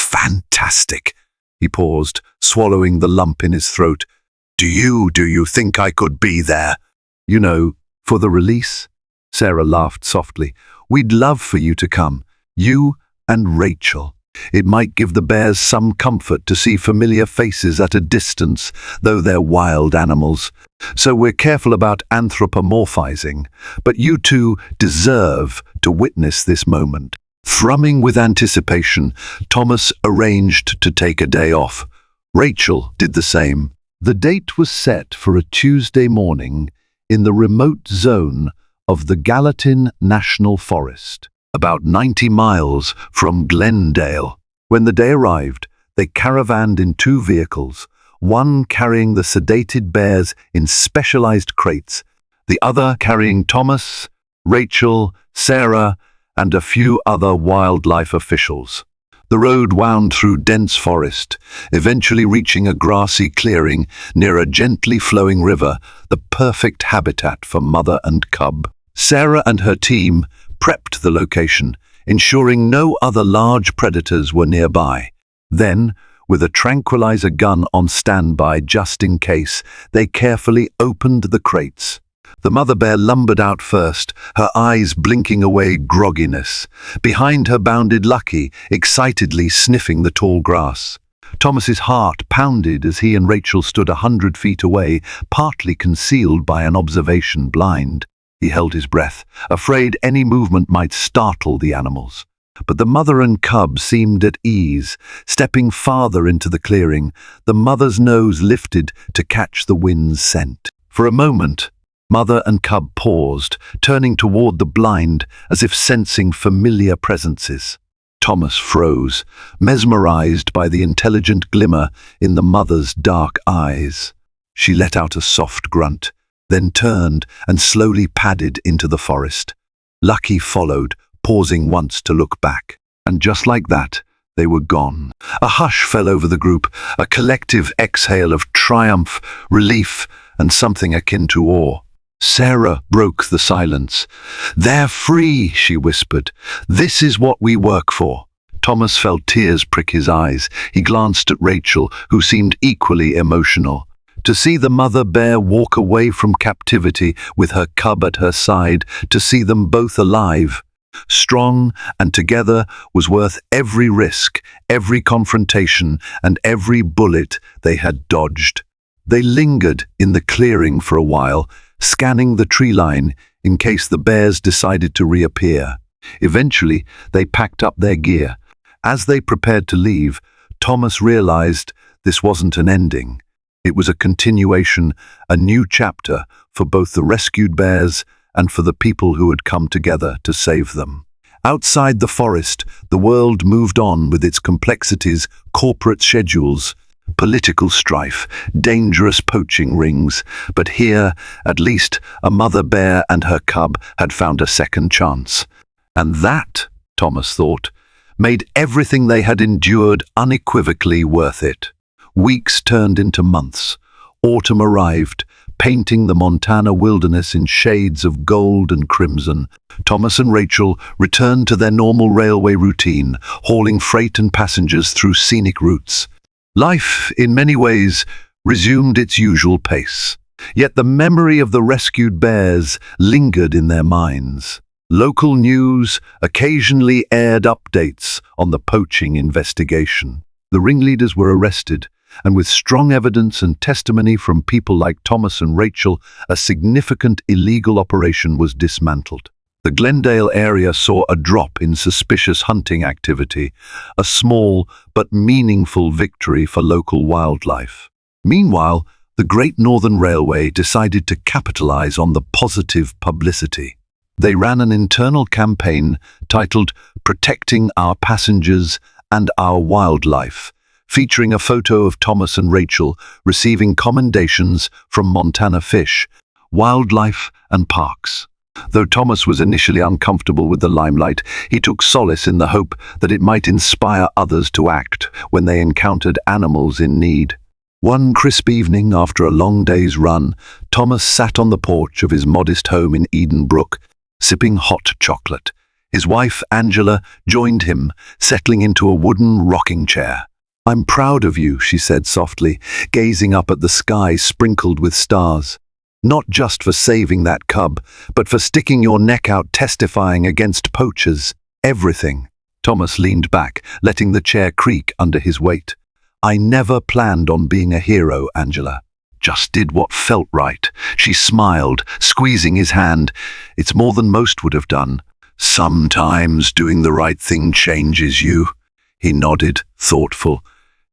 Fantastic. He paused, swallowing the lump in his throat. Do you think I could be there? You know, for the release? Sarah laughed softly. We'd love for you to come. You and Rachel. It might give the bears some comfort to see familiar faces at a distance, though they're wild animals. So we're careful about anthropomorphizing, but you two deserve to witness this moment. Thrumming with anticipation, Thomas arranged to take a day off. Rachel did the same. The date was set for a Tuesday morning in the remote zone of the Gallatin National Forest, about 90 miles from Glendale. When the day arrived, they caravanned in 2 vehicles, one carrying the sedated bears in specialized crates, the other carrying Thomas, Rachel, Sarah, and a few other wildlife officials. The road wound through dense forest, eventually reaching a grassy clearing near a gently flowing river, the perfect habitat for mother and cub. Sarah and her team prepped the location, ensuring no other large predators were nearby. Then, with a tranquilizer gun on standby just in case, they carefully opened the crates. The mother bear lumbered out first, her eyes blinking away grogginess. Behind her bounded Lucky, excitedly sniffing the tall grass. Thomas's heart pounded as he and Rachel stood 100 feet away, partly concealed by an observation blind. He held his breath, afraid any movement might startle the animals. But the mother and cub seemed at ease, stepping farther into the clearing, the mother's nose lifted to catch the wind's scent. For a moment, mother and cub paused, turning toward the blind as if sensing familiar presences. Thomas froze, mesmerized by the intelligent glimmer in the mother's dark eyes. She let out a soft grunt, then turned and slowly padded into the forest. Lucky followed, pausing once to look back. And just like that, they were gone. A hush fell over the group, a collective exhale of triumph, relief, and something akin to awe. Sarah broke the silence. "They're free," she whispered. "This is what we work for." Thomas felt tears prick his eyes. He glanced at Rachel, who seemed equally emotional. To see the mother bear walk away from captivity with her cub at her side, to see them both alive, strong and together, was worth every risk, every confrontation, and every bullet they had dodged. They lingered in the clearing for a while, scanning the tree line in case the bears decided to reappear. Eventually, they packed up their gear. As they prepared to leave, Thomas realized this wasn't an ending. It was a continuation, a new chapter for both the rescued bears and for the people who had come together to save them. Outside the forest, the world moved on with its complexities, corporate schedules, political strife, dangerous poaching rings. But here, at least, a mother bear and her cub had found a second chance. And that, Thomas thought, made everything they had endured unequivocally worth it. Weeks turned into months. Autumn arrived, painting the Montana wilderness in shades of gold and crimson. Thomas and Rachel returned to their normal railway routine, hauling freight and passengers through scenic routes. Life, in many ways, resumed its usual pace. Yet the memory of the rescued bears lingered in their minds. Local news occasionally aired updates on the poaching investigation. The ringleaders were arrested, and with strong evidence and testimony from people like Thomas and Rachel, a significant illegal operation was dismantled. The Glendale area saw a drop in suspicious hunting activity, a small but meaningful victory for local wildlife. Meanwhile, the Great Northern Railway decided to capitalize on the positive publicity. They ran an internal campaign titled "Protecting Our Passengers and Our Wildlife," featuring a photo of Thomas and Rachel receiving commendations from Montana Fish, Wildlife and Parks. Though Thomas was initially uncomfortable with the limelight, he took solace in the hope that it might inspire others to act when they encountered animals in need. One crisp evening after a long day's run, Thomas sat on the porch of his modest home in Eden Brook, sipping hot chocolate, His wife, Angela, joined him, settling into a wooden rocking chair. "I'm proud of you," she said softly, gazing up at the sky sprinkled with stars. "Not just for saving that cub, but for sticking your neck out testifying against poachers. Everything." Thomas leaned back, letting the chair creak under his weight. "I never planned on being a hero, Angela. Just did what felt right." She smiled, squeezing his hand. "It's more than most would have done. Sometimes doing the right thing changes you." He nodded, thoughtful.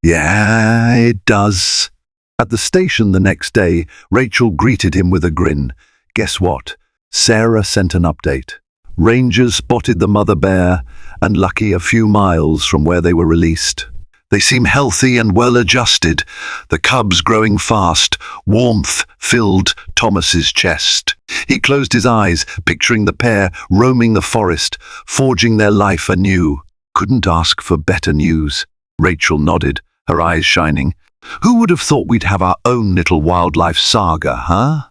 "Yeah, it does." At the station the next day, Rachel greeted him with a grin. Guess what? Sarah sent an update. Rangers spotted the mother bear, and lucky a few miles from where they were released. They seem healthy and well-adjusted, the cubs growing fast. Warmth filled Thomas's chest. He closed his eyes, picturing the pair roaming the forest, forging their life anew. Couldn't ask for better news. Rachel nodded, her eyes shining. "Who would have thought we'd have our own little wildlife saga, huh?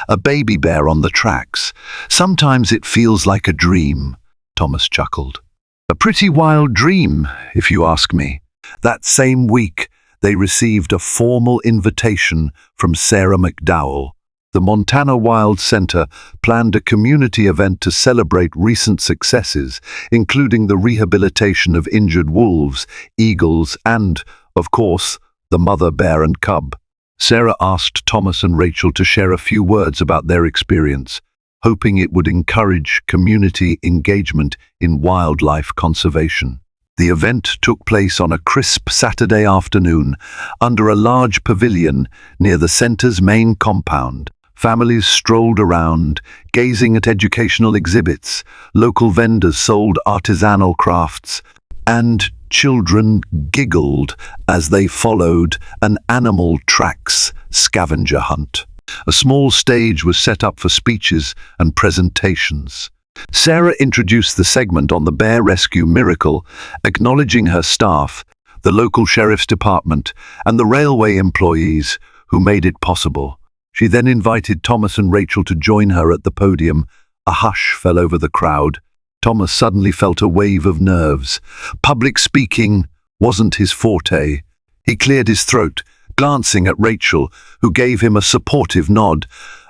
A baby bear on the tracks. Sometimes it feels like a dream," Thomas chuckled. "A pretty wild dream, if you ask me." That same week, they received a formal invitation from Sarah McDowell. The Montana Wild Center planned a community event to celebrate recent successes, including the rehabilitation of injured wolves, eagles, and, of course, the mother bear and cub. Sarah asked Thomas and Rachel to share a few words about their experience, hoping it would encourage community engagement in wildlife conservation. The event took place on a crisp Saturday afternoon under a large pavilion near the center's main compound. Families strolled around, gazing at educational exhibits. Local vendors sold artisanal crafts, and children giggled as they followed an animal tracks scavenger hunt. A small stage was set up for speeches and presentations. Sarah introduced the segment on the bear rescue miracle, acknowledging her staff, the local sheriff's department, and the railway employees who made it possible. She then invited Thomas and Rachel to join her at the podium. A hush fell over the crowd. Thomas suddenly felt a wave of nerves. Public speaking wasn't his forte. He cleared his throat, glancing at Rachel, who gave him a supportive nod.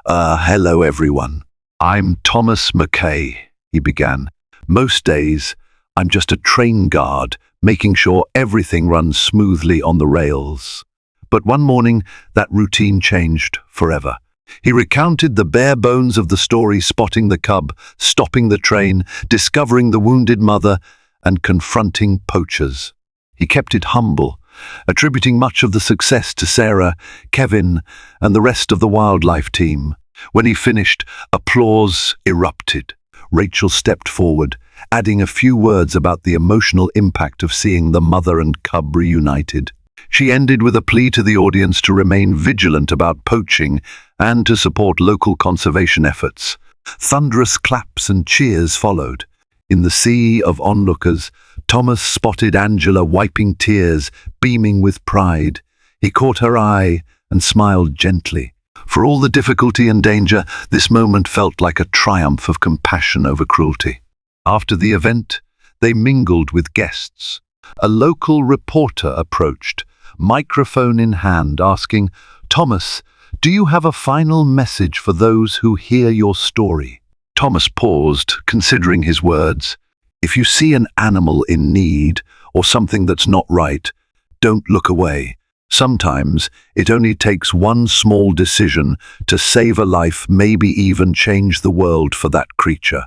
Hello, everyone. I'm Thomas McKay," he began. "Most days, I'm just a train guard, making sure everything runs smoothly on the rails." But one morning, that routine changed forever. He recounted the bare bones of the story, spotting the cub, stopping the train, discovering the wounded mother, and confronting poachers. He kept it humble, attributing much of the success to Sarah, Kevin, and the rest of the wildlife team. When he finished, applause erupted. Rachel stepped forward, adding a few words about the emotional impact of seeing the mother and cub reunited. She ended with a plea to the audience to remain vigilant about poaching and to support local conservation efforts. Thunderous claps and cheers followed. In the sea of onlookers, Thomas spotted Angela wiping tears, beaming with pride. He caught her eye and smiled gently. For all the difficulty and danger, this moment felt like a triumph of compassion over cruelty. After the event, they mingled with guests. A local reporter approached, microphone in hand, asking, "Thomas, do you have a final message for those who hear your story?" Thomas paused, considering his words. "If you see an animal in need or something that's not right, don't look away. Sometimes it only takes one small decision to save a life, maybe even change the world for that creature.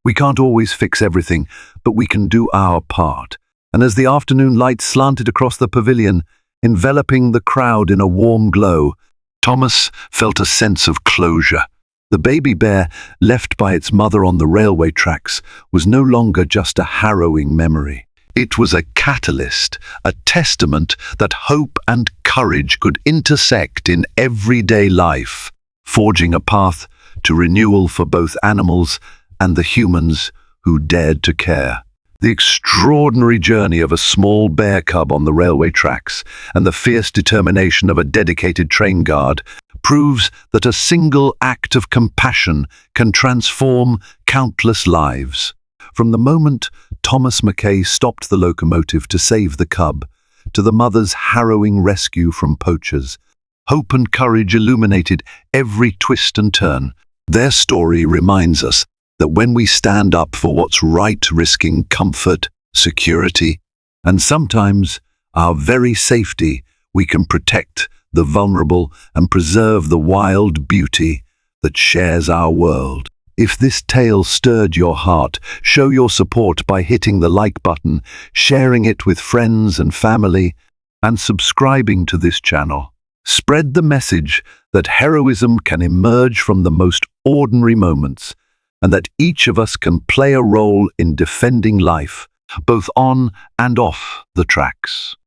We can't always fix everything, but we can do our part." And as the afternoon light slanted across the pavilion, enveloping the crowd in a warm glow, Thomas felt a sense of closure. The baby bear, left by its mother on the railway tracks, was no longer just a harrowing memory. It was a catalyst, a testament that hope and courage could intersect in everyday life, forging a path to renewal for both animals and the humans who dared to care. The extraordinary journey of a small bear cub on the railway tracks and the fierce determination of a dedicated train guard proves that a single act of compassion can transform countless lives. From the moment Thomas Mackay stopped the locomotive to save the cub, to the mother's harrowing rescue from poachers, hope and courage illuminated every twist and turn. Their story reminds us that when we stand up for what's right, risking comfort, security, and sometimes our very safety, we can protect the vulnerable and preserve the wild beauty that shares our world. If this tale stirred your heart, show your support by hitting the like button, sharing it with friends and family, and subscribing to this channel. Spread the message that heroism can emerge from the most ordinary moments, and that each of us can play a role in defending life, both on and off the tracks.